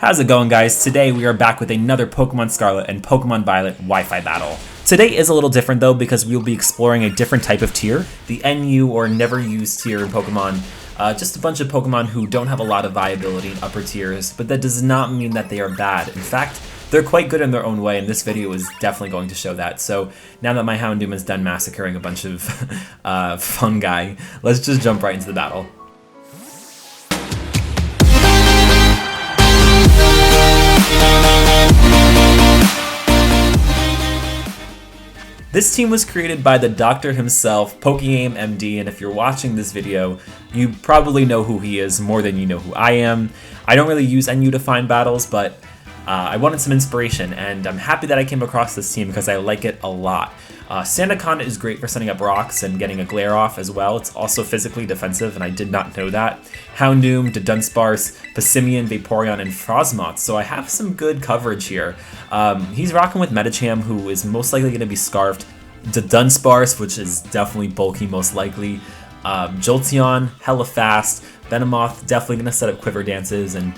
How's it going, guys? Today we are back with another Pokemon Scarlet and Pokemon Violet Wi-Fi battle. Today is a little different though because we'll be exploring a different type of tier, the NU or never used tier in Pokemon. Just a bunch of Pokemon who don't have a lot of viability in upper tiers, but that does not mean that they are bad. In fact, they're quite good in their own way, and this video is definitely going to show that. So now that my Houndoom is done massacring a bunch of fungi, let's just jump right into the battle. This team was created by the doctor himself, Pokeaimmd, and if you're watching this video, you probably know who he is more than you know who I am. I don't really use NU to find battles, but I wanted some inspiration, and I'm happy that I came across this team because I like it a lot. Sandaconda is great for setting up rocks and getting a glare off as well. It's also physically defensive, and I did not know that. Houndoom, Dunsparce, Passimian, Vaporeon, and Frosmoth, so I have some good coverage here. He's rocking with Medicham, who is most likely going to be Scarfed. Dunsparce, which is definitely bulky most likely. Jolteon, hella fast. Venomoth, definitely going to set up Quiver Dances and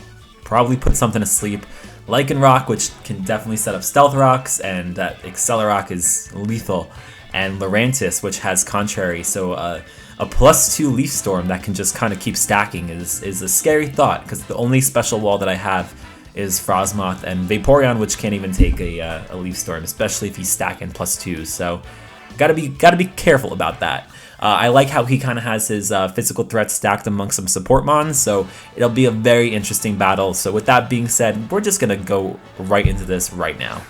probably put something to sleep. Lycanroc, which can definitely set up Stealth Rocks, and that Accelerock is lethal. And Lurantis, which has Contrary, so a +2 Leaf Storm that can just kind of keep stacking is a scary thought, because the only special wall that I have is Frosmoth and Vaporeon, which can't even take a Leaf Storm, especially if he's stacking +2, so gotta be careful about that. I like how he kind of has his physical threats stacked amongst some support mons, so it'll be a very interesting battle. So with that being said, we're just going to go right into this right now.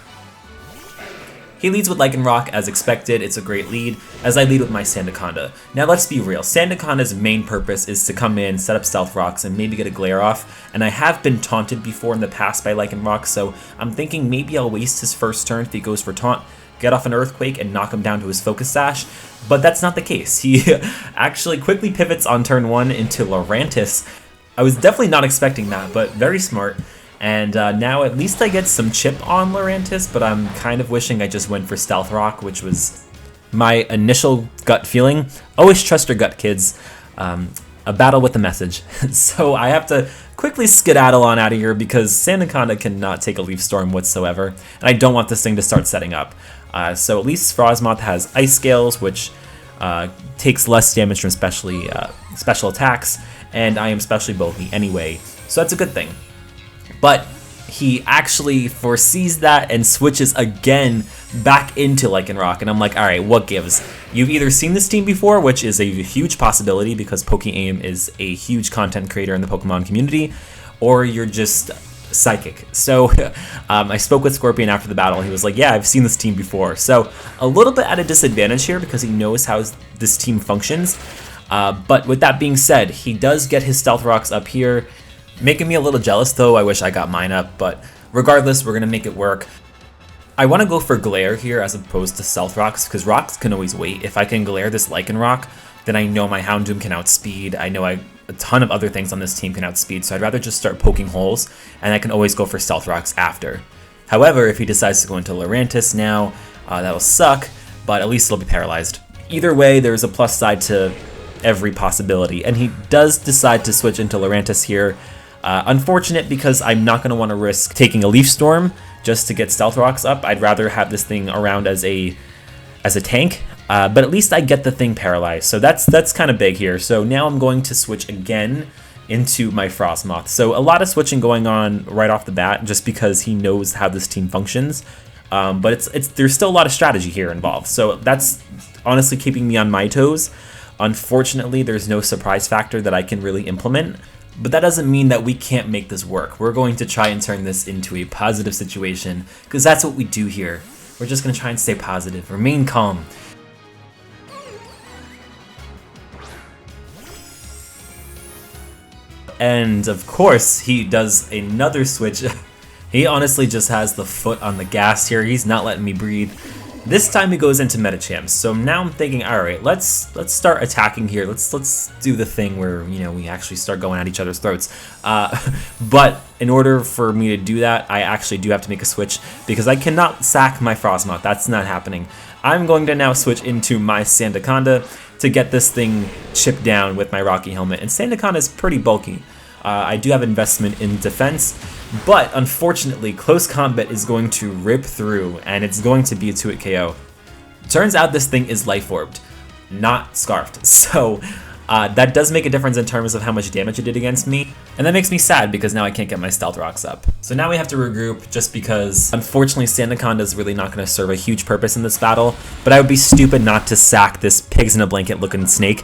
He leads with Lycanroc as expected. It's a great lead, as I lead with my Sandaconda. Now let's be real, Sandaconda's main purpose is to come in, set up Stealth Rocks, and maybe get a glare off, and I have been taunted before in the past by Lycanroc, so I'm thinking maybe I'll waste his first turn if he goes for taunt, get off an Earthquake, and knock him down to his Focus Sash, but that's not the case. He actually quickly pivots on turn 1 into Lurantis. I was definitely not expecting that, but very smart. And now at least I get some chip on Lurantis, but I'm kind of wishing I just went for Stealth Rock, which was my initial gut feeling. Always trust your gut, kids. A battle with a message. So I have to quickly skedaddle on out of here because Sandaconda cannot take a Leaf Storm whatsoever, and I don't want this thing to start setting up. So at least Frosmoth has Ice Scales, which takes less damage from special attacks, and I am specially bulky anyway, so that's a good thing. But he actually foresees that and switches again back into Lycanroc, and I'm like, alright, what gives? You've either seen this team before, which is a huge possibility because Pokeaimmd is a huge content creator in the Pokemon community, or you're just psychic. So I spoke with Scorpion after the battle. He was like, yeah, I've seen this team before. So a little bit at a disadvantage here because he knows how this team functions. But with that being said, he does get his Stealth Rocks up here, making me a little jealous though. I wish I got mine up, but regardless, we're going to make it work. I want to go for Glare here as opposed to Stealth Rocks because Rocks can always wait. If I can Glare this Lycanroc, then I know my Houndoom can outspeed. I know a ton of other things on this team can outspeed, so I'd rather just start poking holes, and I can always go for Stealth Rocks after. However, if he decides to go into Lurantis now, that'll suck, but at least it'll be paralyzed. Either way, there's a plus side to every possibility, and he does decide to switch into Lurantis here. Unfortunate because I'm not going to want to risk taking a Leaf Storm just to get Stealth Rocks up. I'd rather have this thing around as a tank. But at least I get the thing paralyzed, so that's kind of big here. So now I'm going to switch again into my Frosmoth. So a lot of switching going on right off the bat, just because he knows how this team functions. But there's still a lot of strategy here involved. So that's honestly keeping me on my toes. Unfortunately, there's no surprise factor that I can really implement. But that doesn't mean that we can't make this work. We're going to try and turn this into a positive situation, because that's what we do here. We're just going to try and stay positive, remain calm. And of course, he does another switch. He honestly just has the foot on the gas here. He's not letting me breathe. This time he goes into Medicham. So now I'm thinking, all right, let's start attacking here. Let's do the thing where, you know, we actually start going at each other's throats. But in order for me to do that, I actually do have to make a switch because I cannot sack my Frosmoth. That's not happening. I'm going to now switch into my Sandaconda to get this thing chipped down with my Rocky Helmet. And Sandaconda is pretty bulky. I do have investment in defense, but unfortunately, close combat is going to rip through, and it's going to be a 2-hit KO. Turns out this thing is life orbed, not scarfed, so that does make a difference in terms of how much damage it did against me, and that makes me sad because now I can't get my stealth rocks up. So now we have to regroup just because unfortunately Sandaconda is really not going to serve a huge purpose in this battle, but I would be stupid not to sack this pigs in a blanket looking snake.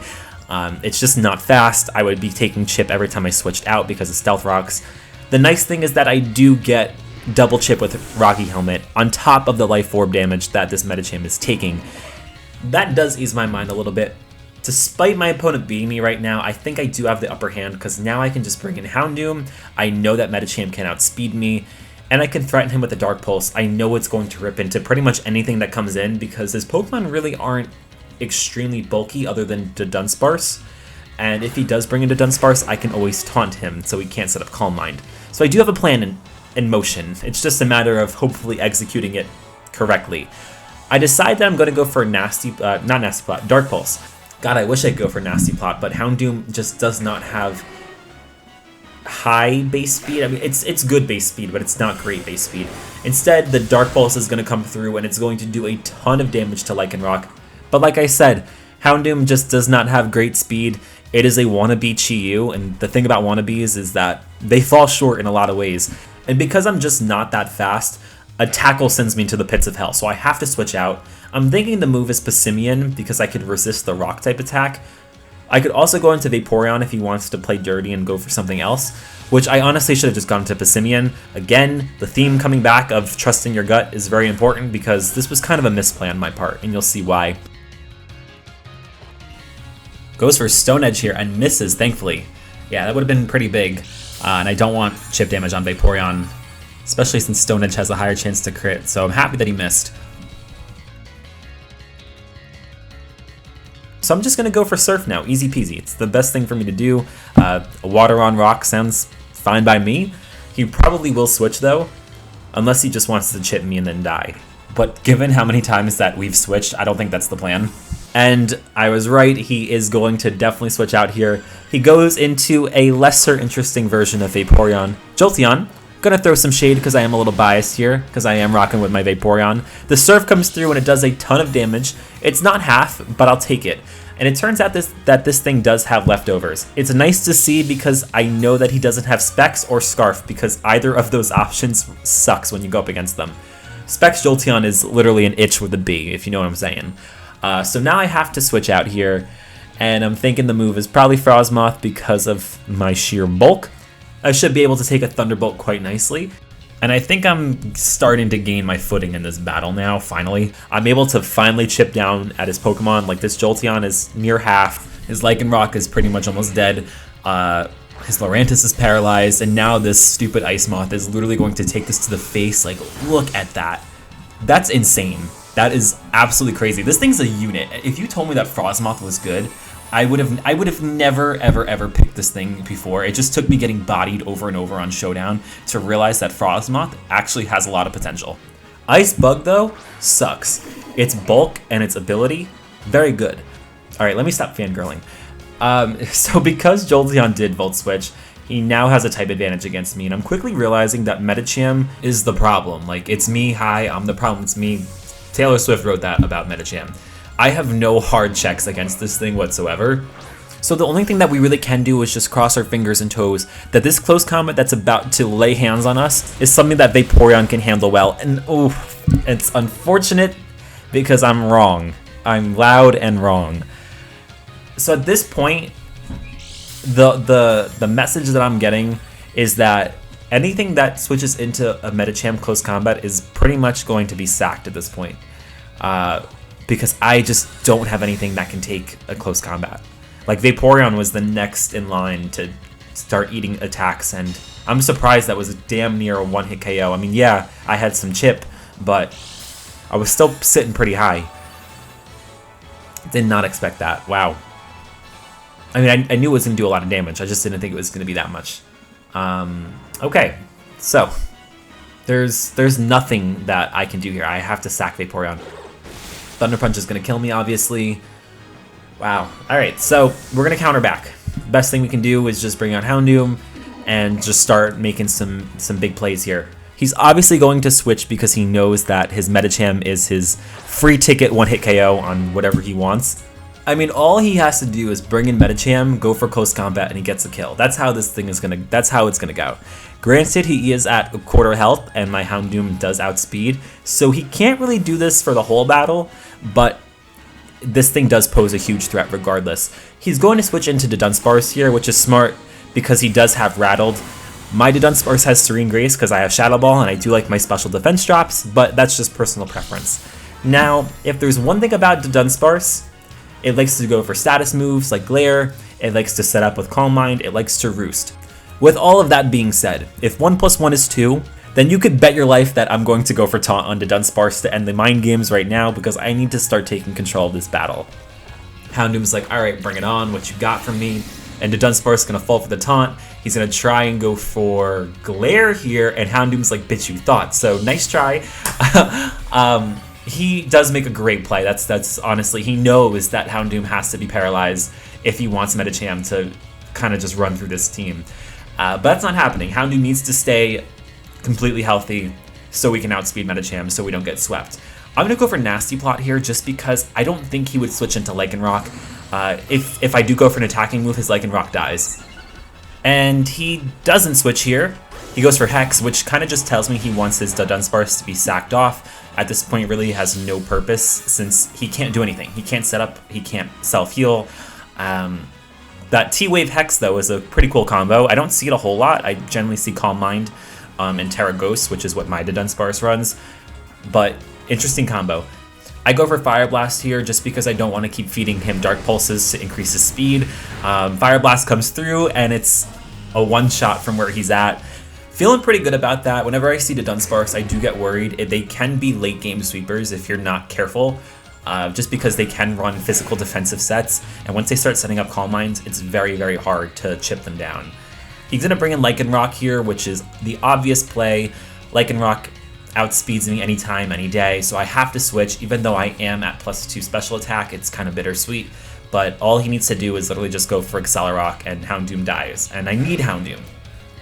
It's just not fast. I would be taking chip every time I switched out because of stealth rocks. The nice thing is that I do get double chip with Rocky Helmet on top of the life orb damage that this Medicham is taking. That does ease my mind a little bit. Despite my opponent beating me right now, I think I do have the upper hand because now I can just bring in Houndoom. I know that Medicham can outspeed me, and I can threaten him with the Dark Pulse. I know it's going to rip into pretty much anything that comes in because his Pokemon really aren't extremely bulky other than the Dunsparce. And if he does bring into Dunsparce, I can always taunt him so he can't set up Calm Mind. So I do have a plan in motion. It's just a matter of hopefully executing it correctly. I decide that I'm going to go for a Dark Pulse. God, I wish I'd go for Nasty Plot, but Houndoom just does not have high base speed. I mean, it's good base speed, but it's not great base speed. Instead, the Dark Pulse is going to come through, and it's going to do a ton of damage to Lycanroc. But like I said, Houndoom just does not have great speed. It is a wannabe Chi-Yu, and the thing about wannabes is that they fall short in a lot of ways. And because I'm just not that fast, a tackle sends me to the pits of hell, so I have to switch out. I'm thinking the move is Passimian because I could resist the rock type attack. I could also go into Vaporeon if he wants to play dirty and go for something else, which I honestly should have just gone to Passimian. Again, the theme coming back of trusting your gut is very important because this was kind of a misplan on my part, and you'll see why. Goes for Stone Edge here and misses, thankfully. Yeah, that would have been pretty big, and I don't want chip damage on Vaporeon, especially since Stone Edge has a higher chance to crit, so I'm happy that he missed. So I'm just going to go for Surf now, easy peasy. It's the best thing for me to do. A Water on Rock sounds fine by me. He probably will switch though, unless he just wants to chip me and then die. But given how many times that we've switched, I don't think that's the plan. And I was right, he is going to definitely switch out here. He goes into a lesser interesting version of Vaporeon, Jolteon. Gonna throw some shade because I am a little biased here, because I am rocking with my Vaporeon. The Surf comes through and it does a ton of damage. It's not half, but I'll take it. And it turns out that this thing does have leftovers. It's nice to see because I know that he doesn't have Specs or Scarf because either of those options sucks when you go up against them. Specs Jolteon is literally an itch with a B, if you know what I'm saying. So now I have to switch out here, and I'm thinking the move is probably Frosmoth because of my sheer bulk. I should be able to take a Thunderbolt quite nicely. And I think I'm starting to gain my footing in this battle now, finally. I'm able to finally chip down at his Pokemon. Like, this Jolteon is near half. His Lycanroc is pretty much almost dead. His Lurantis is paralyzed. And now this stupid Ice Moth is literally going to take this to the face. Like, look at that. That's insane. That is absolutely crazy. This thing's a unit. If you told me that Frosmoth was good, I would have never ever picked this thing before. It just took me getting bodied over and over on Showdown to realize that Frosmoth actually has a lot of potential. Ice Bug though sucks. Its bulk and its ability, very good. All right, let me stop fangirling. So because Jolteon did Volt Switch, he now has a type advantage against me, and I'm quickly realizing that Medicham is the problem. Like, it's me, hi, I'm the problem, it's me. Taylor Swift wrote that about Medicham. I have no hard checks against this thing whatsoever. So the only thing that we really can do is just cross our fingers and toes that this close combat that's about to lay hands on us is something that Vaporeon can handle well. And it's unfortunate because I'm wrong. I'm loud and wrong. So at this point, the message that I'm getting is that anything that switches into a Medicham close combat is pretty much going to be sacked at this point. Because I just don't have anything that can take a close combat. Like, Vaporeon was the next in line to start eating attacks, and I'm surprised that was damn near a one-hit KO. I mean, yeah, I had some chip, but I was still sitting pretty high. Did not expect that. Wow. I mean, I knew it was going to do a lot of damage. I just didn't think it was going to be that much. Okay, so there's nothing that I can do here. I have to sack Vaporeon. Thunder Punch is going to kill me, obviously. Wow. Alright, so we're going to counter back. Best thing we can do is just bring out Houndoom, and just start making some big plays here. He's obviously going to switch because he knows that his Medicham is his free ticket one-hit KO on whatever he wants. I mean, all he has to do is bring in Medicham, go for close combat, and he gets a kill. That's how this thing is that's how it's gonna go. Granted, he is at a quarter health, and my Houndoom does outspeed, so he can't really do this for the whole battle, but this thing does pose a huge threat regardless. He's going to switch into the Dunsparce here, which is smart because he does have Rattled. My Dunsparce has Serene Grace because I have Shadow Ball and I do like my special defense drops, but that's just personal preference. Now, if there's one thing about the Dunsparce, it likes to go for status moves like Glare, it likes to set up with Calm Mind, it likes to roost. With all of that being said, if 1 + 1 is 2, then you could bet your life that I'm going to go for Taunt on the Dunsparce to end the mind games right now because I need to start taking control of this battle. Houndoom's like, alright, bring it on, what you got from me? And the Dunsparce is going to fall for the taunt. He's going to try and go for Glare here, and Houndoom's like, bitch, you thought. So, nice try. He does make a great play. That's honestly, he knows that Houndoom has to be paralyzed if he wants Medicham to kind of just run through this team. But that's not happening. Houndoom needs to stay completely healthy so we can outspeed Medicham so we don't get swept. I'm going to go for Nasty Plot here just because I don't think he would switch into Lycanroc. If I do go for an attacking move, his Lycanroc dies. And he doesn't switch here. He goes for Hex, which kind of just tells me he wants his Dunsparce to be sacked off. At this point, really has no purpose since he can't do anything. He can't set up, he can't self-heal. That T-Wave Hex, though, is a pretty cool combo. I don't see it a whole lot. I generally see Calm Mind and Terra Ghost, which is what my Dunsparce runs. But interesting combo. I go for Fire Blast here just because I don't want to keep feeding him Dark Pulses to increase his speed. Fire Blast comes through and it's a one-shot from where he's at. Feeling pretty good about that. Whenever I see the Dunsparce, I do get worried. They can be late game sweepers if you're not careful, just because they can run physical defensive sets. And once they start setting up Calm Minds, it's very, very hard to chip them down. He's going to bring in Lycanroc here, which is the obvious play. Lycanroc outspeeds me anytime, any day, so I have to switch. Even though I am at +2 special attack, it's kind of bittersweet, but all he needs to do is literally just go for Accelerock and Houndoom dies, and I need Houndoom.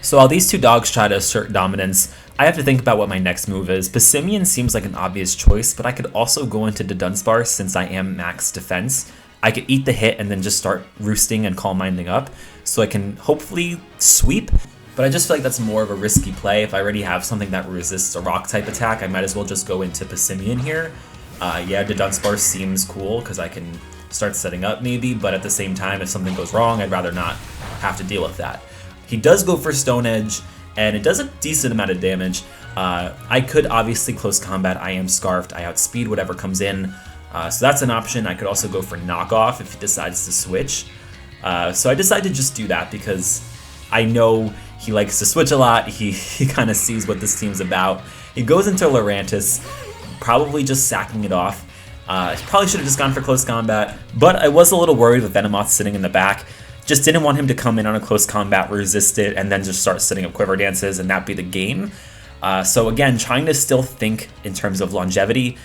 So while these two dogs try to assert dominance, I have to think about what my next move is. Passimian seems like an obvious choice, but I could also go into the Dunsparce since I am max defense. I could eat the hit and then just start roosting and Calm Minding up, so I can hopefully sweep. But I just feel like that's more of a risky play. If I already have something that resists a rock type attack, I might as well just go into Passimian here. Yeah, the Dunsparce seems cool because I can start setting up maybe, but at the same time, if something goes wrong, I'd rather not have to deal with that. He does go for Stone Edge, and it does a decent amount of damage. I could obviously close combat. I am Scarfed. I outspeed whatever comes in. So that's an option. I could also go for Knockoff if he decides to switch. So I decided to just do that because I know he likes to switch a lot. He kind of sees what this team's about. He goes into Lurantis, probably just sacking it off. Probably should have just gone for close combat, but I was a little worried with Venomoth sitting in the back. Just didn't want him to come in on a close combat, resist it, and then just start setting up Quiver Dances and that be the game. So again, trying to still think in terms of longevity.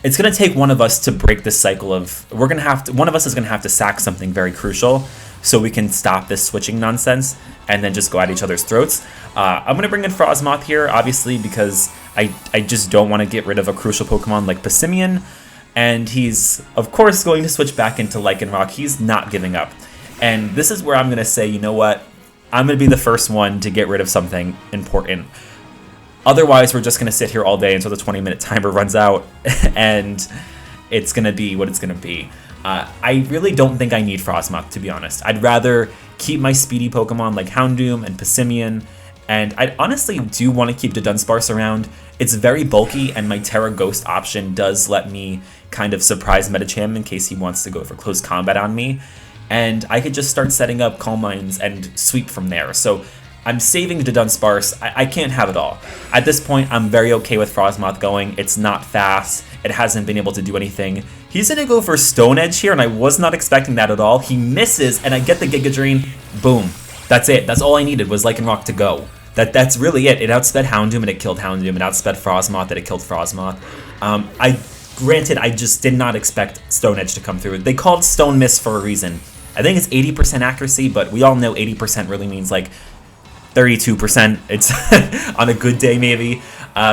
It's going to take one of us to break this cycle of, one of us is going to have to sack something very crucial so we can stop this switching nonsense and then just go at each other's throats. I'm going to bring in Frostmoth here, obviously, because I just don't want to get rid of a crucial Pokemon like Passimian, and he's, of course, going to switch back into Lycanroc. He's not giving up. And this is where I'm going to say, you know what, I'm going to be the first one to get rid of something important. Otherwise, we're just going to sit here all day until the 20-minute timer runs out, and it's going to be what it's going to be. I really don't think I need Frostmoth, to be honest. I'd rather keep my speedy Pokemon like Houndoom and Passimian, and I honestly do want to keep the Dunsparce around. It's very bulky, and my Terra Ghost option does let me kind of surprise Medicham in case he wants to go for close combat on me, and I could just start setting up Calm Minds and sweep from there. So I'm saving the Dunsparce. I can't have it all. At this point, I'm very okay with Frostmoth going. It's not fast. It hasn't been able to do anything. He's going to go for Stone Edge here, and I was not expecting that at all. He misses, and I get the Giga Drain. Boom. That's it. That's all I needed was Lycanroc to go. That's really it. It outsped Houndoom, and it killed Houndoom. It outsped Frostmoth, and it killed Frostmoth. Granted, I just did not expect Stone Edge to come through. They called Stone Miss for a reason. I think it's 80% accuracy, but we all know 80% really means like 32%. It's on a good day maybe.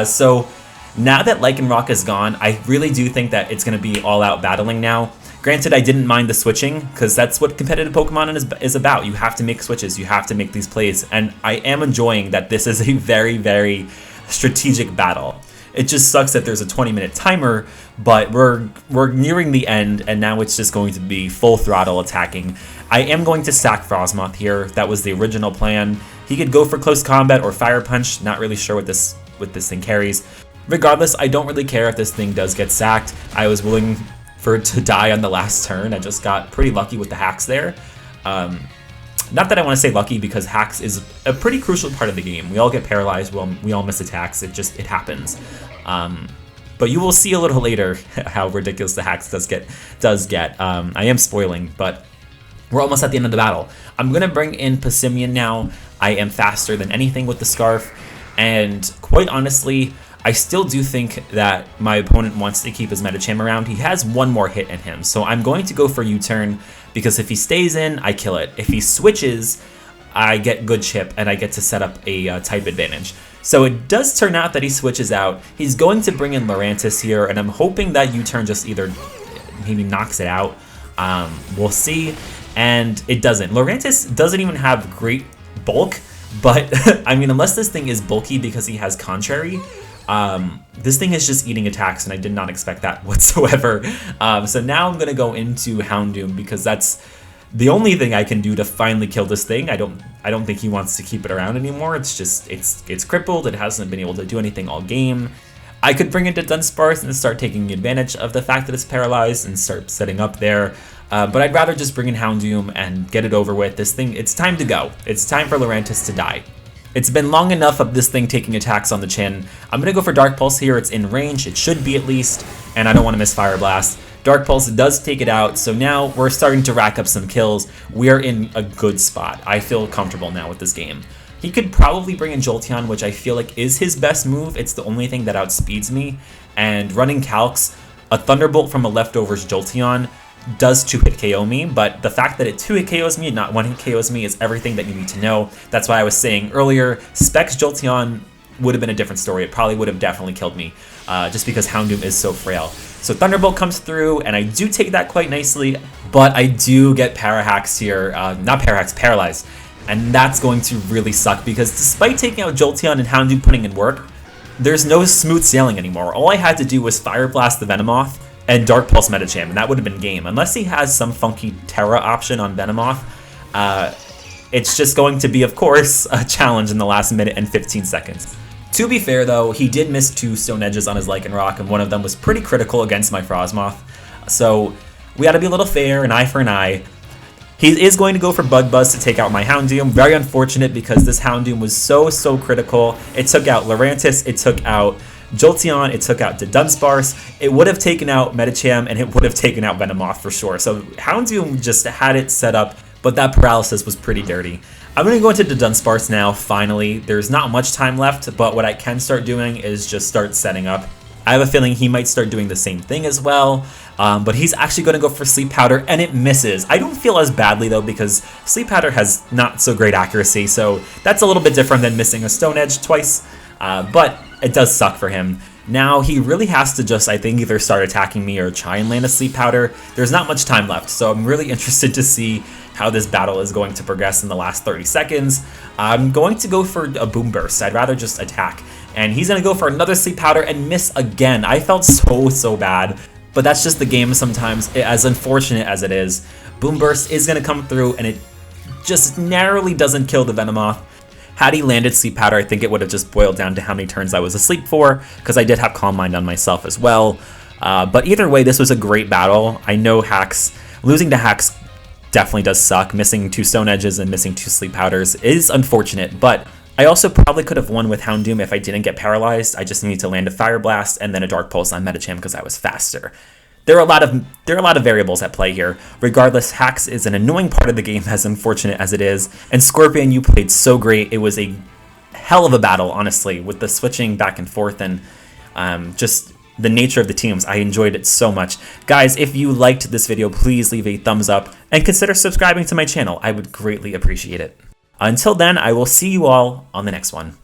So now that Lycanroc is gone, I really do think that it's going to be all-out battling now. Granted, I didn't mind the switching, because that's what competitive Pokemon is about. You have to make switches, you have to make these plays, and I am enjoying that this is a very, very strategic battle. It just sucks that there's a 20-minute timer, but we're nearing the end, and now it's just going to be full throttle attacking. I am going to sack Frosmoth here. That was the original plan. He could go for close combat or Fire Punch. Not really sure what this thing carries. Regardless, I don't really care if this thing does get sacked. I was willing for it to die on the last turn. I just got pretty lucky with the hacks there. Not that I want to say lucky, because hacks is a pretty crucial part of the game. We all get paralyzed, we all miss attacks, it happens. But you will see a little later how ridiculous the hacks does get. I am spoiling, but we're almost at the end of the battle. I'm going to bring in Passimian now. I am faster than anything with the Scarf, and quite honestly, I still do think that my opponent wants to keep his Medicham around. He has one more hit in him, so I'm going to go for U-turn, because if he stays in, I kill it. If he switches, I get good chip, and I get to set up a type advantage. So it does turn out that he switches out. He's going to bring in Lurantis here, and I'm hoping that U-turn just either maybe knocks it out. We'll see, and it doesn't. Lurantis doesn't even have great bulk, but I mean, unless this thing is bulky because he has Contrary, this thing is just eating attacks, and I did not expect that whatsoever. So now I'm going to go into Houndoom, because that's the only thing I can do to finally kill this thing. I don't think he wants to keep it around anymore. It's just, it's crippled. It hasn't been able to do anything all game. I could bring it to Dunsparce and start taking advantage of the fact that it's paralyzed and start setting up there. But I'd rather just bring in Houndoom and get it over with. This thing, it's time to go. It's time for Lurantis to die. It's been long enough of this thing taking attacks on the chin. I'm going to go for Dark Pulse here. It's in range. It should be at least. And I don't want to miss Fire Blast. Dark Pulse does take it out. So now we're starting to rack up some kills. We are in a good spot. I feel comfortable now with this game. He could probably bring in Jolteon, which I feel like is his best move. It's the only thing that outspeeds me. And running Calcs, a Thunderbolt from a leftovers Jolteon does 2-hit KO me, but the fact that it 2-hit KOs me, not 1-hit KOs me, is everything that you need to know. That's why I was saying earlier, Specs Jolteon would have been a different story. It probably would have definitely killed me, just because Houndoom is so frail. So Thunderbolt comes through, and I do take that quite nicely, but I do get Parahacks here, not Parahacks, Paralyzed, and that's going to really suck, because despite taking out Jolteon and Houndoom putting in work, there's no smooth sailing anymore. All I had to do was Fire Blast the Venomoth and Dark Pulse Medicham, and that would have been game. Unless he has some funky Terra option on Venomoth, it's just going to be, of course, a challenge in the last minute and 15 seconds. To be fair, though, he did miss 2 Stone Edges on his Lycanroc, and one of them was pretty critical against my Frosmoth. So we gotta be a little fair, an eye for an eye. He is going to go for Bug Buzz to take out my Houndoom. Very unfortunate, because this Houndoom was so critical. It took out Lurantis, it took out Jolteon, it took out Dunsparce, it would have taken out Medicham, and it would have taken out Venomoth for sure. So Houndoom just had it set up, but that paralysis was pretty dirty. I'm going to go into Dunsparce now, finally. There's not much time left, but what I can start doing is just start setting up. I have a feeling he might start doing the same thing as well, but he's actually going to go for Sleep Powder, and it misses. I don't feel as badly, though, because Sleep Powder has not so great accuracy, so that's a little bit different than missing a Stone Edge twice, but it does suck for him. Now, he really has to just, I think, either start attacking me or try and land a Sleep Powder. There's not much time left, so I'm really interested to see how this battle is going to progress in the last 30 seconds. I'm going to go for a Boom Burst. I'd rather just attack. And he's going to go for another Sleep Powder and miss again. I felt so bad, but that's just the game sometimes, as unfortunate as it is. Boom Burst is going to come through, and it just narrowly doesn't kill the Venomoth. Had he landed Sleep Powder, I think it would have just boiled down to how many turns I was asleep for, because I did have Calm Mind on myself as well. But either way, this was a great battle. I know Hacks, losing to Hacks definitely does suck. Missing 2 Stone Edges and missing 2 Sleep Powders is unfortunate, but I also probably could have won with Houndoom if I didn't get paralyzed. I just needed to land a Fire Blast and then a Dark Pulse on Medicham because I was faster. There are a lot of variables at play here. Regardless, Hacks is an annoying part of the game, as unfortunate as it is. And Scorpion, you played so great. It was a hell of a battle, honestly, with the switching back and forth and just the nature of the teams. I enjoyed it so much. Guys, if you liked this video, please leave a thumbs up and consider subscribing to my channel. I would greatly appreciate it. Until then, I will see you all on the next one.